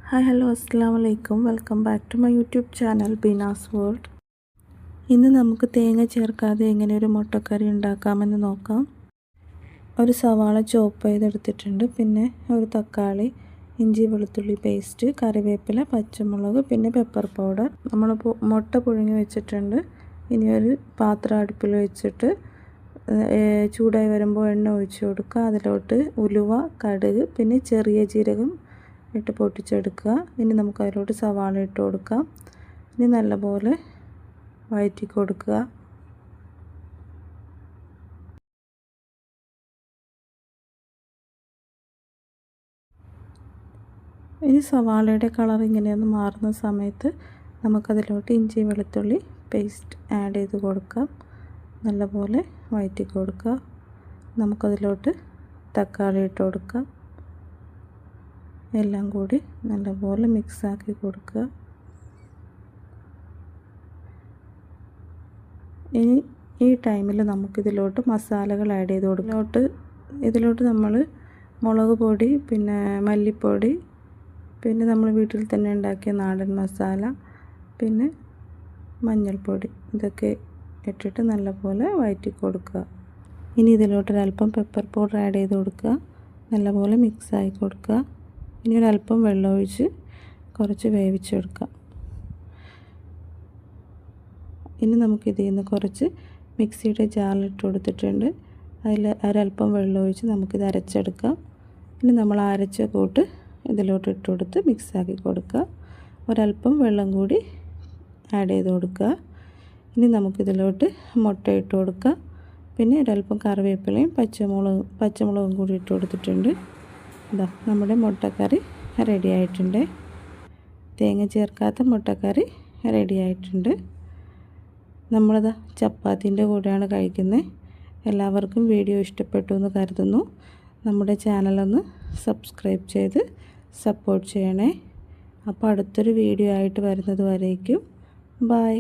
Hi hello അസ്സലാമു അലൈക്കും. Welcome back to my YouTube channel Beena's world. ഇന്ന് നമുക്ക് തേങ്ങ ചേർക്കാതെ എങ്ങനെ ഒരു മുട്ടക്കറി ഉണ്ടാക്കാമെന്ന് നോക്കാം. ഒരു സവാള ചോപ്പ് ചെയ്തെടുത്തിട്ടുണ്ട്, പിന്നെ ഒരു തക്കാളി, ഇഞ്ചി വെളുത്തുള്ളി പേസ്റ്റ്, കറിവേപ്പില, പച്ചമുളക്, പിന്നെ പെപ്പർ പൗഡർ. നമ്മൾ മുട്ട പുഴുങ്ങി വെച്ചിട്ടുണ്ട്. ഇനി ഒരു പാത്രം അടുപ്പിൽ വെച്ചിട്ട് ചൂടായി വരുമ്പോൾ എണ്ണ ഒഴിച്ച് കൊടുക്കുക. അതിലോട്ട് ഉലുവ, കടുക്, പിന്നെ ചെറിയ ജീരകം ഇട്ട് പൊട്ടിച്ചെടുക്കുക. ഇനി നമുക്ക് അതിലോട്ട് സവാള ഇട്ട് കൊടുക്കാം. ഇനി നല്ലപോലെ വഴറ്റി കൊടുക്കുക. ഇനി സവാളയുടെ കളർ ഇങ്ങനെയൊന്ന് മാറുന്ന സമയത്ത് നമുക്കതിലോട്ട് ഇഞ്ചി വെളുത്തുള്ളി പേസ്റ്റ് ആഡ് ചെയ്ത് കൊടുക്കാം. നല്ലപോലെ വഴറ്റി കൊടുക്കുക. നമുക്കതിലോട്ട് തക്കാളി ഇട്ട് കൊടുക്കാം. എല്ലാം കൂടി നല്ലപോലെ മിക്സാക്കി കൊടുക്കുക. ഇനി ഈ ടൈമിൽ നമുക്കിതിലോട്ട് മസാലകൾ ആഡ് ചെയ്ത് കൊടുക്കാം. ഇതിലോട്ട് നമ്മൾ മുളക് പൊടി, പിന്നെ മല്ലിപ്പൊടി, പിന്നെ നമ്മൾ വീട്ടിൽ തന്നെ ഉണ്ടാക്കിയ നാടൻ മസാല, പിന്നെ മഞ്ഞൾപ്പൊടി, ഇതൊക്കെ ഇട്ടിട്ട് നല്ലപോലെ വഴറ്റി കൊടുക്കുക. ഇനി ഇതിലോട്ടൊരല്പം പെപ്പർ പൗഡർ ആഡ് ചെയ്ത് കൊടുക്കുക. നല്ലപോലെ മിക്സാക്കി കൊടുക്കുക. ഇനി ഒരല്പം വെള്ളം ഒഴിച്ച് കുറച്ച് വേവിച്ചെടുക്കാം. ഇനി നമുക്കിതിൽ നിന്ന് കുറച്ച് മിക്സിയുടെ ജാറിലിട്ട് കൊടുത്തിട്ടുണ്ട്. അതിൽ ഒരല്പം വെള്ളം ഒഴിച്ച് നമുക്കിത് അരച്ചെടുക്കാം. ഇനി നമ്മൾ അരച്ച കൂട്ട് ഇതിലോട്ട് ഇട്ട് കൊടുത്ത് മിക്സാക്കി കൊടുക്കുക. ഒരല്പം വെള്ളം കൂടി ആഡ് ചെയ്ത് കൊടുക്കുക. ഇനി നമുക്കിതിലോട്ട് മുട്ട ഇട്ട് കൊടുക്കുക. പിന്നെ ഒരല്പം കറിവേപ്പിലയും പച്ചമുളകും കൂടി ഇട്ട് കൊടുത്തിട്ടുണ്ട്. ഇതാ നമ്മുടെ മുട്ടക്കറി റെഡി ആയിട്ടുണ്ട്. തേങ്ങ ചേർക്കാത്ത മുട്ടക്കറി റെഡി ആയിട്ടുണ്ട്. നമ്മളിതാ ചപ്പാത്തിൻ്റെ കൂടെയാണ് കഴിക്കുന്നത്. എല്ലാവർക്കും വീഡിയോ ഇഷ്ടപ്പെട്ടു എന്ന് കരുതുന്നു. നമ്മുടെ ചാനലൊന്ന് സബ്സ്ക്രൈബ് ചെയ്ത് സപ്പോർട്ട് ചെയ്യണേ. അപ്പോൾ അടുത്തൊരു വീഡിയോ ആയിട്ട് വരുന്നത് വരേക്കും ബൈ.